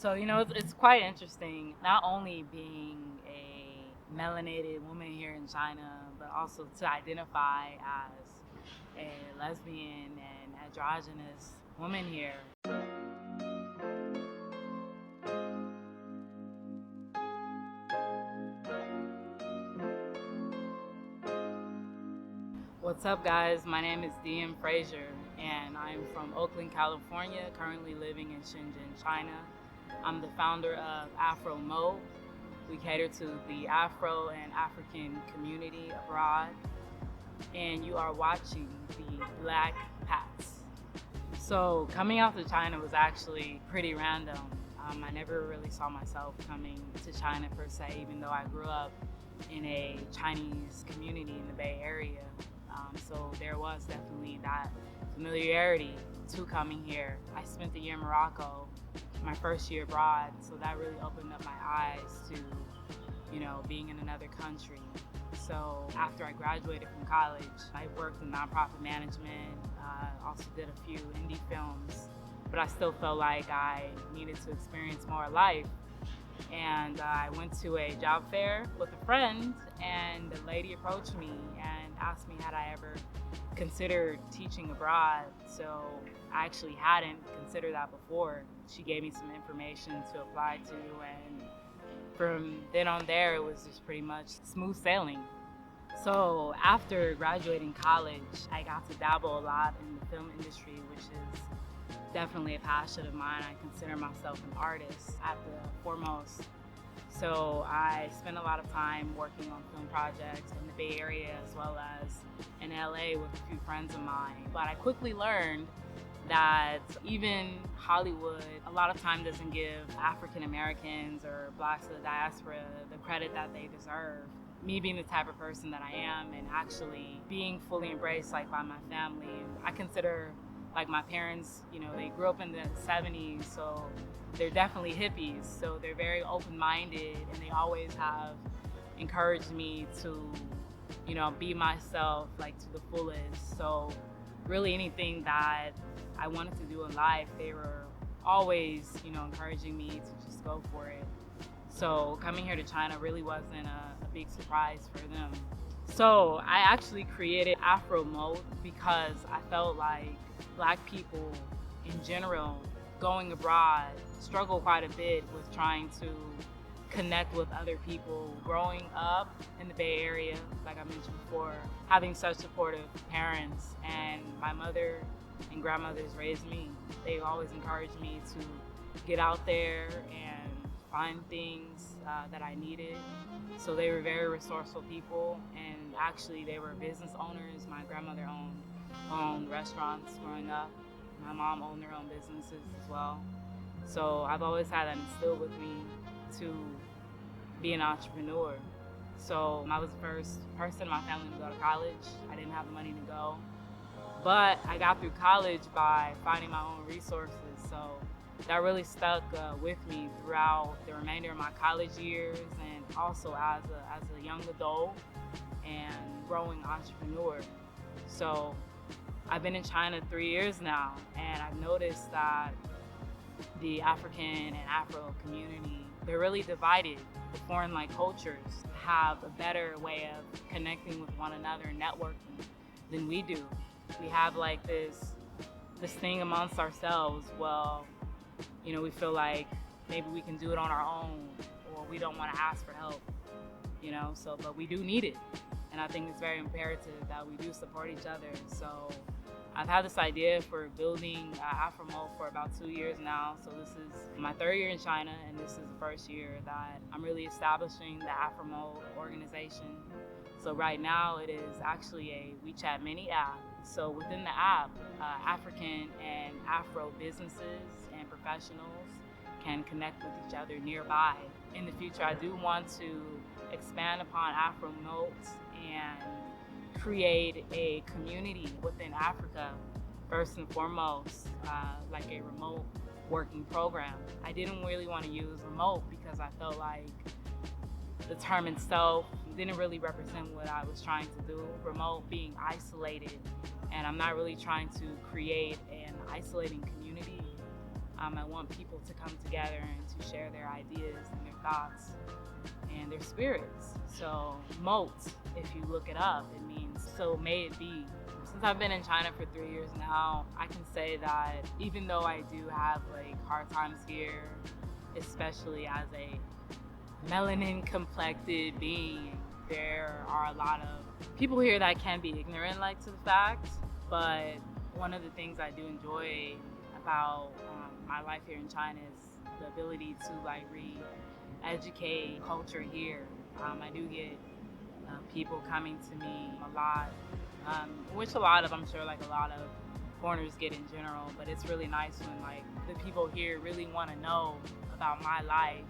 So, it's quite interesting, not only being a melanated woman here in China, but also to identify as a lesbian and androgynous woman here. What's up, guys? My name is DM Frazier, and I'm from Oakland, California, currently living in Shenzhen, China. I'm the founder of Afromote. We cater to the Afro and African community abroad, and you are watching the Blackpats. So coming out to China was actually pretty random. I never really saw myself coming to China per se, even though I grew up in a Chinese community in the Bay Area. So there was definitely that familiarity to coming here. I spent the year in Morocco, my first year abroad, so that really opened up my eyes to, being in another country. So after I graduated from college, I worked in nonprofit management, also did a few indie films, but I still felt like I needed to experience more life. And I went to a job fair with a friend, and the lady approached me and asked me had I ever considered teaching abroad. So I actually hadn't considered that before. She gave me some information to apply to, and from then on there, it was just pretty much smooth sailing. So after graduating college, I got to dabble a lot in the film industry, which is definitely a passion of mine. I consider myself an artist at the foremost. So I spent a lot of time working on film projects in the Bay Area as well as in LA with a few friends of mine. But I quickly learned that even Hollywood a lot of time doesn't give African Americans or Blacks of the diaspora the credit that they deserve. Me being the type of person that I am and actually being fully embraced by my family, I consider my parents, they grew up in the 70s, so they're definitely hippies. So they're very open-minded, and they always have encouraged me to, be myself to the fullest. So really anything that I wanted to do in life, they were always, encouraging me to just go for it. So coming here to China really wasn't a big surprise for them. So I actually created Afromote because I felt like Black people in general going abroad struggle quite a bit with trying to connect with other people. Growing up in the Bay Area, like I mentioned before, having such supportive parents, and my mother and grandmothers raised me. They always encouraged me to get out there and find things that I needed. So they were very resourceful people, and actually they were business owners. My grandmother owned restaurants growing up. My mom owned their own businesses as well. So I've always had that instilled with me to be an entrepreneur. So I was the first person in my family to go to college. I didn't have the money to go, but I got through college by finding my own resources. So that really stuck with me throughout the remainder of my college years, and also as a young adult and growing entrepreneur. So I've been in China 3 years now, and I've noticed that the African and Afro community, they're really divided. The foreign cultures have a better way of connecting with one another and networking than we do. We have this thing amongst ourselves. Well, we feel like maybe we can do it on our own, or we don't want to ask for help, but we do need it. And I think it's very imperative that we do support each other. So I've had this idea for building Afromote for about 2 years now. So this is my 3rd year in China, and this is the first year that I'm really establishing the Afromote organization. So right now it is actually a Wechat mini app. So within the app, African and Afro businesses and professionals can connect with each other nearby. In the future, I do want to expand upon Afromote and create a community within Africa, first and foremost, like a remote working program. I didn't really want to use remote because I felt like the term itself didn't really represent what I was trying to do. Remote being isolated, and I'm not really trying to create an isolating community. I want people to come together and to share their ideas and their thoughts and their spirits. So moat, if you look it up, it means so may it be. Since I've been in China for 3 years now, I can say that even though I do have like hard times here, especially as a melanin complected being, there are a lot of people here that can be ignorant like to the fact, but one of the things I do enjoy about my life here in China is the ability to like re-educate culture here. I do get people coming to me a lot, which I'm sure like a lot of foreigners get in general, but it's really nice when like the people here really want to know about my life,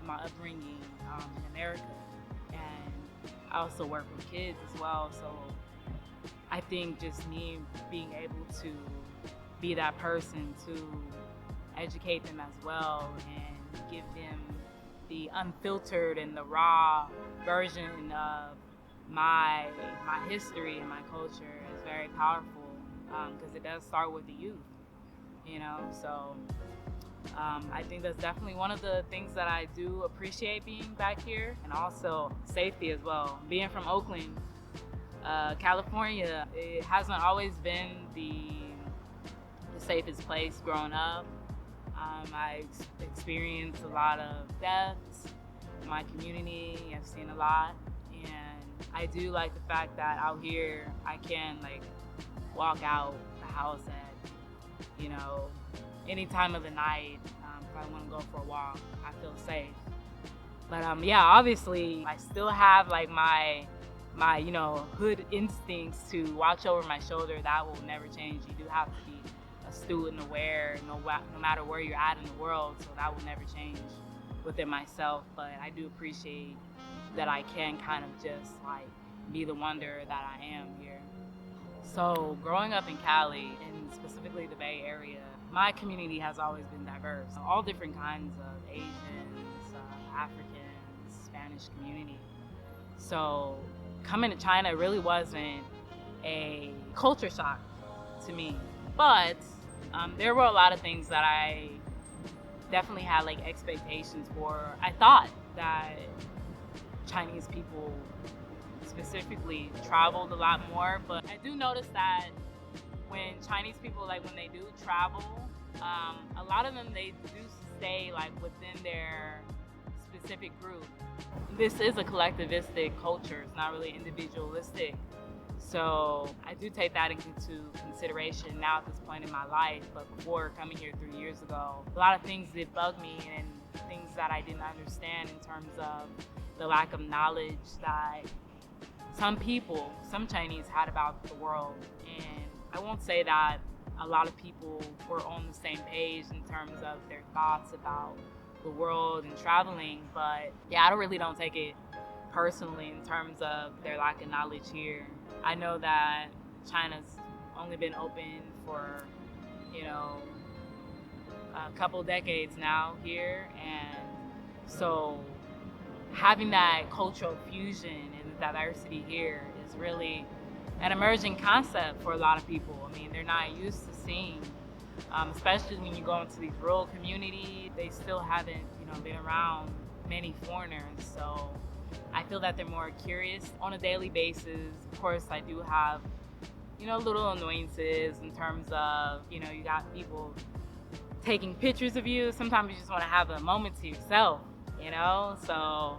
my upbringing in America. And I also work with kids as well, so I think just me being able to be that person to educate them as well and give them the unfiltered and the raw version of my history and my culture is very powerful, because it does start with the youth, you know. So I think that's definitely one of the things that I do appreciate being back here, and also safety as well. Being from Oakland, California, it hasn't always been the safest place growing up. I experienced a lot of deaths in my community. I've seen a lot, and I do like the fact that out here I can like walk out the house at, you know, any time of the night. If I want to go for a walk, I feel safe. But yeah, obviously I still have like my you know, hood instincts to watch over my shoulder. That will never change. You do have to be astute and aware, no matter where you're at in the world. So that will never change within myself. But I do appreciate that I can kind of just like be the wonder that I am here. So growing up in Cali, and specifically the Bay Area, my community has always been diverse. All different kinds of Asians, Africans, Spanish community. So coming to China really wasn't a culture shock to me. But there were a lot of things that I definitely had like expectations for. I thought that Chinese people specifically traveled a lot more, but I do notice that when Chinese people, like when they do travel, a lot of them, they do stay like within their specific group. This is a collectivistic culture, it's not really individualistic. So I do take that into consideration now at this point in my life. But before coming here 3 years ago, a lot of things did bug me, and things that I didn't understand in terms of the lack of knowledge that some Chinese had about the world. And I won't say that a lot of people were on the same page in terms of their thoughts about the world and traveling, but yeah, I really don't take it personally in terms of their lack of knowledge here. I know that China's only been open for, you know, a couple decades now here, and so having that cultural fusion and the diversity here is really an emerging concept for a lot of people. I mean, they're not used to seeing, especially when you go into these rural communities, they still haven't, you know, been around many foreigners. So I feel that they're more curious on a daily basis. Of course, I do have, you know, little annoyances in terms of, you know, you got people taking pictures of you. Sometimes you just want to have a moment to yourself, you know? So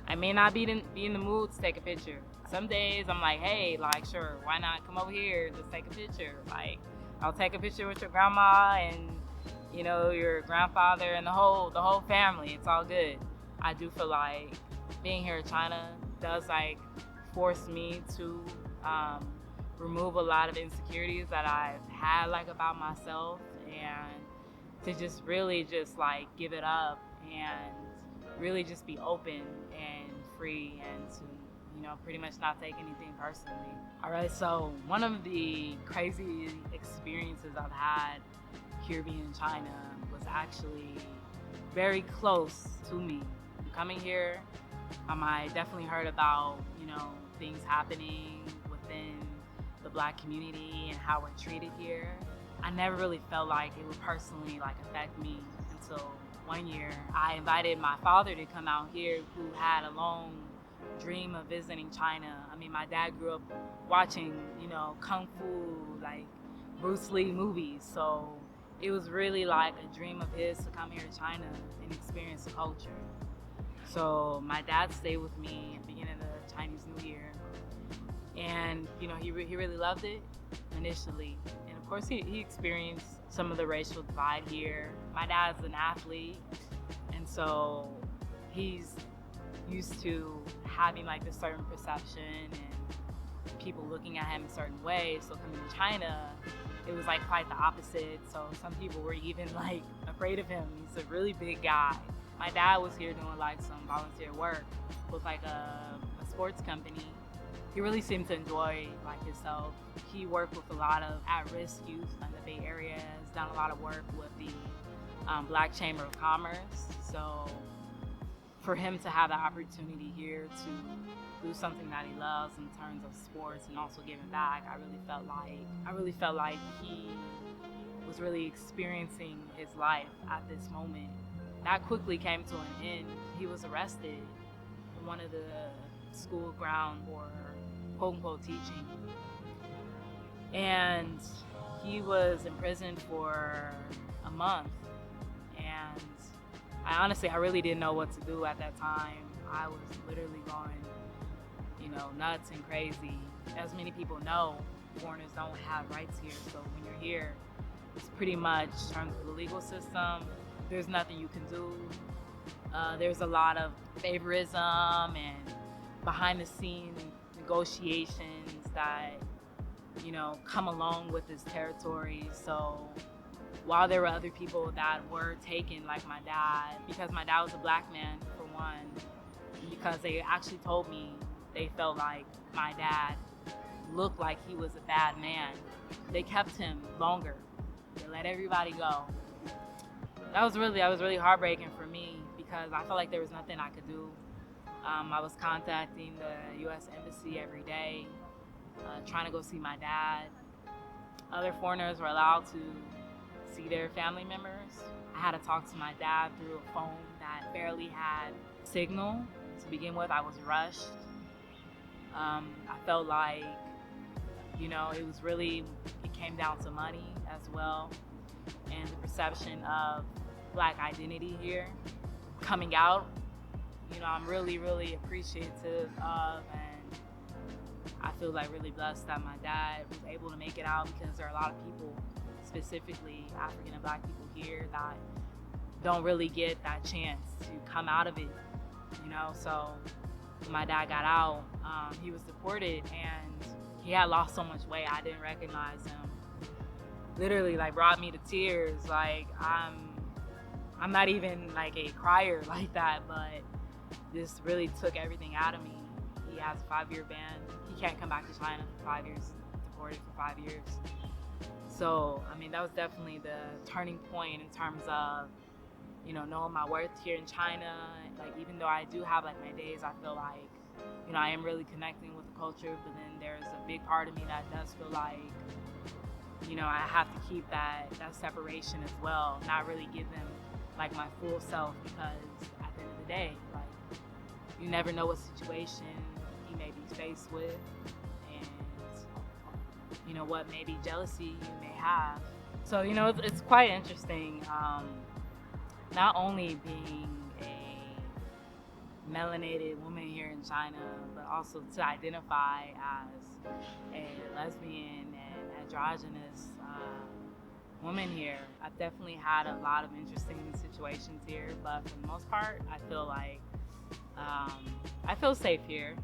I may not be in the mood to take a picture. Some days I'm like, hey, like, sure, why not come over here, just take a picture. Like, I'll take a picture with your grandma and, you know, your grandfather and the whole family. It's all good. I do feel like being here in China does like force me to remove a lot of insecurities that I've had like about myself, and to just really just like give it up and really just be open and free, and to, you know, pretty much not take anything personally. All right, so one of the crazy experiences I've had here being in China was actually very close to me. Coming here, I definitely heard about, you know, things happening within the Black community and how we're treated here. I never really felt like it would personally like affect me until one year. I invited my father to come out here, who had a long dream of visiting China. I mean, my dad grew up watching, kung fu, like Bruce Lee movies. So it was really like a dream of his to come here to China and experience the culture. So my dad stayed with me at the beginning of the Chinese New Year. And, he really loved it initially. And of course, he experienced some of the racial divide here. My dad's an athlete, and so he's used to having like this certain perception and people looking at him a certain way. So coming to China, it was like quite the opposite. So some people were even like afraid of him. He's a really big guy. My dad was here doing like some volunteer work with like a sports company. He really seemed to enjoy like himself. He worked with a lot of at-risk youth in the Bay Area, has done a lot of work with the Black Chamber of Commerce. So for him to have the opportunity here to do something that he loves in terms of sports and also giving back, I really felt like he was really experiencing his life at this moment. That quickly came to an end. He was arrested in one of the school ground for quote-unquote teaching. And he was in prison for a month. And I really didn't know what to do at that time. I was literally going, nuts and crazy. As many people know, foreigners don't have rights here. So when you're here, it's pretty much in terms of the legal system, there's nothing you can do. There's a lot of favorism and behind the scenes negotiations that, come along with this territory. So while there were other people that were taken, like my dad, because my dad was a Black man, for one, because they actually told me they felt like my dad looked like he was a bad man, they kept him longer. They let everybody go. That was really heartbreaking for me because I felt like there was nothing I could do. I was contacting the U.S. Embassy every day, trying to go see my dad. Other foreigners were allowed to see their family members. I had to talk to my dad through a phone that barely had signal. To begin with, I was rushed. I felt like, it came down to money as well, and the perception of Black identity here coming out. I'm really, really appreciative of, and I feel like really blessed that my dad was able to make it out, because there are a lot of people, specifically African and Black people here, that don't really get that chance to come out of it, So when my dad got out, he was deported and he had lost so much weight, I didn't recognize him. Literally, brought me to tears. I'm not even a crier like that, but this really took everything out of me. He has a 5-year ban. He can't come back to China for 5 years, deported for 5 years. So, that was definitely the turning point in terms of, knowing my worth here in China. Even though I do have my days, I feel like, I am really connecting with the culture, but then there's a big part of me that does feel like, I have to keep that separation as well, not really give them my full self, because at the end of the day, you never know what situation he may be faced with, and what maybe jealousy you may have. So it's quite interesting, not only being a melanated woman here in China, but also to identify as a lesbian and androgynous woman here. I've definitely had a lot of interesting situations here, but for the most part, I feel like I feel safe here.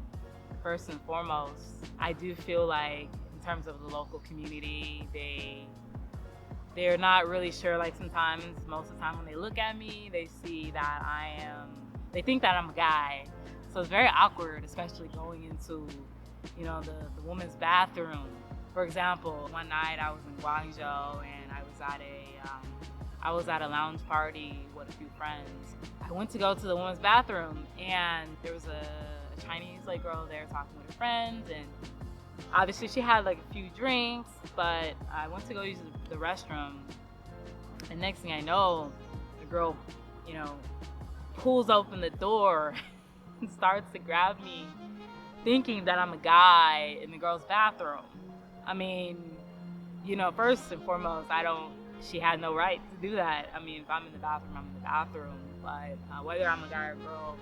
First and foremost, I do feel like in terms of the local community, they're not really sure. Sometimes, most of the time when they look at me, they see that they think that I'm a guy. So it's very awkward, especially going into, the women's bathroom. For example, one night I was in Guangzhou and I was at a lounge party with a few friends. I went to go to the women's bathroom and there was a Chinese girl there talking with her friends, and obviously she had a few drinks, but I went to go use the the restroom, and next thing I know, the girl, you know, pulls open the door and starts to grab me, thinking that I'm a guy in the girl's bathroom. I mean, you know, first and foremost, she had no right to do that. I mean, if I'm in the bathroom, I'm in the bathroom, but whether I'm a guy or a girl.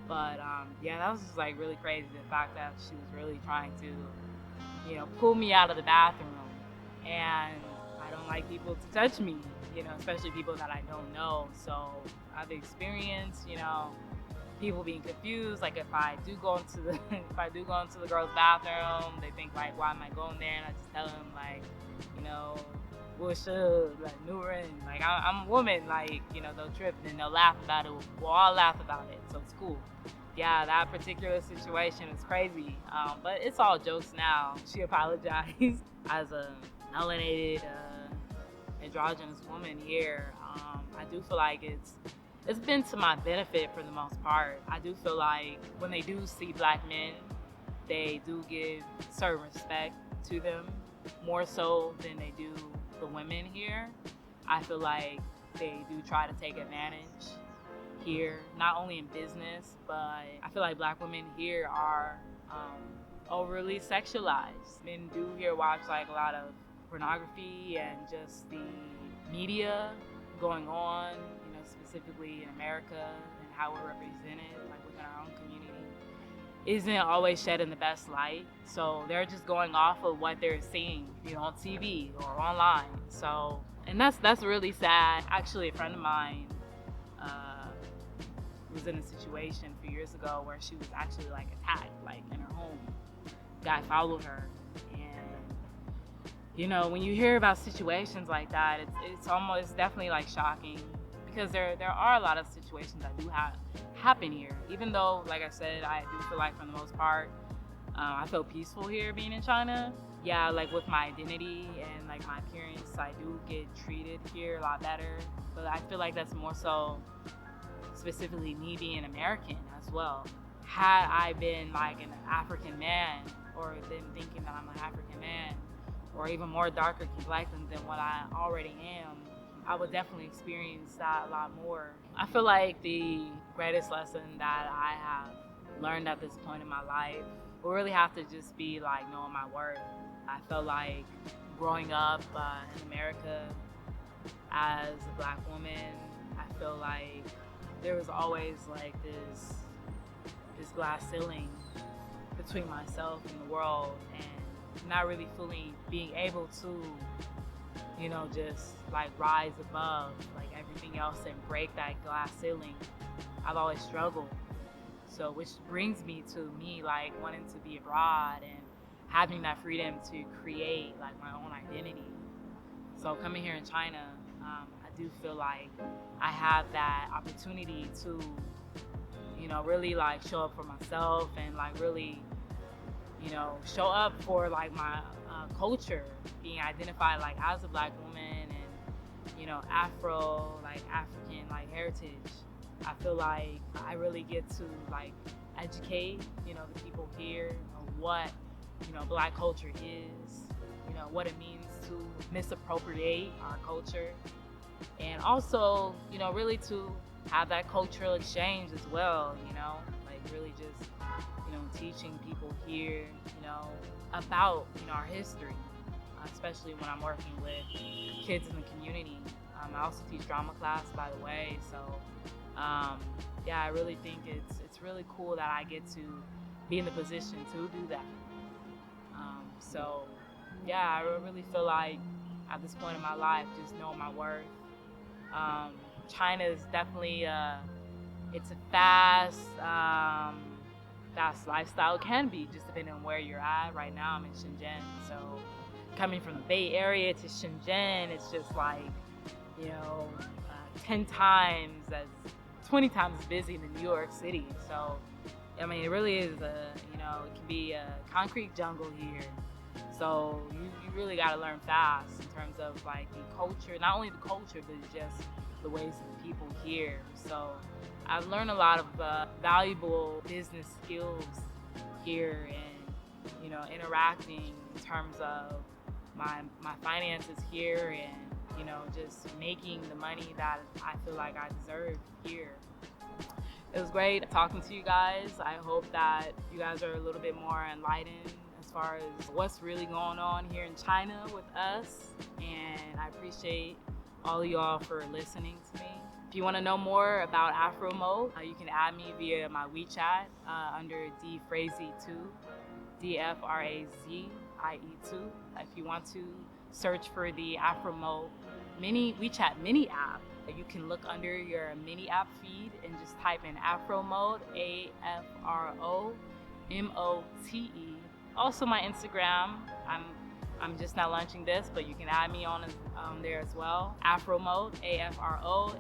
But yeah, that was just like really crazy, the fact that she was really trying to, you know, pull me out of the bathroom. And I don't like people to touch me, you know, especially people that I don't know. So I've experienced, you know, people being confused. Like if I do go into the girl's bathroom, they think like, why am I going there? And I just tell them like, you know, what's up, like Nurin, like I'm a woman, like, you know, they'll trip and then they'll laugh about it. We'll all laugh about it, so it's cool. Yeah, that particular situation was crazy, but it's all jokes now. She apologized. As a melanated, androgynous woman here, I do feel like it's been to my benefit for the most part. I do feel like when they do see black men, they do give certain respect to them, more so than they do the women here. I feel like they do try to take advantage here, not only in business, but I feel like black women here are overly sexualized. Men do here watch like a lot of pornography and just the media going on, you know, specifically in America and how we're represented, like within our own community, isn't always shed in the best light. So they're just going off of what they're seeing, you know, on TV or online. So, and that's really sad. Actually, a friend of mine was in a situation a few years ago where she was actually like attacked, like in her home. Guy followed her, and you know, when you hear about situations like that, it's definitely like shocking, because there are a lot of situations that do happen here. Even though, like I said, I do feel like for the most part, I feel peaceful here being in China. Yeah, like with my identity and like my appearance, I do get treated here a lot better. But I feel like that's more so specifically me being American as well. Had I been like an African man, or them thinking that I'm an African man, or even more darker complected than what I already am, I would definitely experience that a lot more. I feel like the greatest lesson that I have learned at this point in my life will really have to just be like knowing my worth. I feel like growing up in America as a black woman, I feel like there was always like this glass ceiling between myself and the world, and not really fully being able to, you know, just like rise above like everything else and break that glass ceiling. I've always struggled. So which brings me to me like wanting to be abroad and having that freedom to create like my own identity. So coming here in China, I do feel like I have that opportunity to, you know, really like show up for myself and like really, you know, show up for like my culture, being identified like as a black woman and, you know, African like heritage. I feel like I really get to like educate, you know, the people here of what, you know, black culture is, you know, what it means to misappropriate our culture, and also, you know, really to have that cultural exchange as well, you know, like really just, you know, teaching people here, you know, about, you know, our history, especially when I'm working with kids in the community. I also teach drama class, by the way, so yeah, I really think it's really cool that I get to be in the position to do that. So yeah, I really feel like at this point in my life, just knowing my worth. China is definitely it's a fast lifestyle. It can be, just depending on where you're at. Right now I'm in Shenzhen, so coming from the Bay Area to Shenzhen, it's just like, you know, 20 times as busy than New York City. So I mean, it really is you know, it can be a concrete jungle here. So you really got to learn fast in terms of like the culture, not only the culture, but just the ways of the people here. So I've learned a lot of valuable business skills here, and, you know, interacting in terms of my finances here, and just making the money that I feel like I deserve here. It was great talking to you guys. I hope that you guys are a little bit more enlightened as far as what's really going on here in China with us, and I appreciate all of y'all for listening to me. If you want to know more about Afromote, you can add me via my Wechat under dfrazie2, DFRAZIE2. If you want to search for the Afromote Wechat mini app, you can look under your mini app feed and just type in Afromote, AFROMOTE. Also my Instagram, I'm just now launching this, but you can add me on there as well. Afromote, AFROMOTE.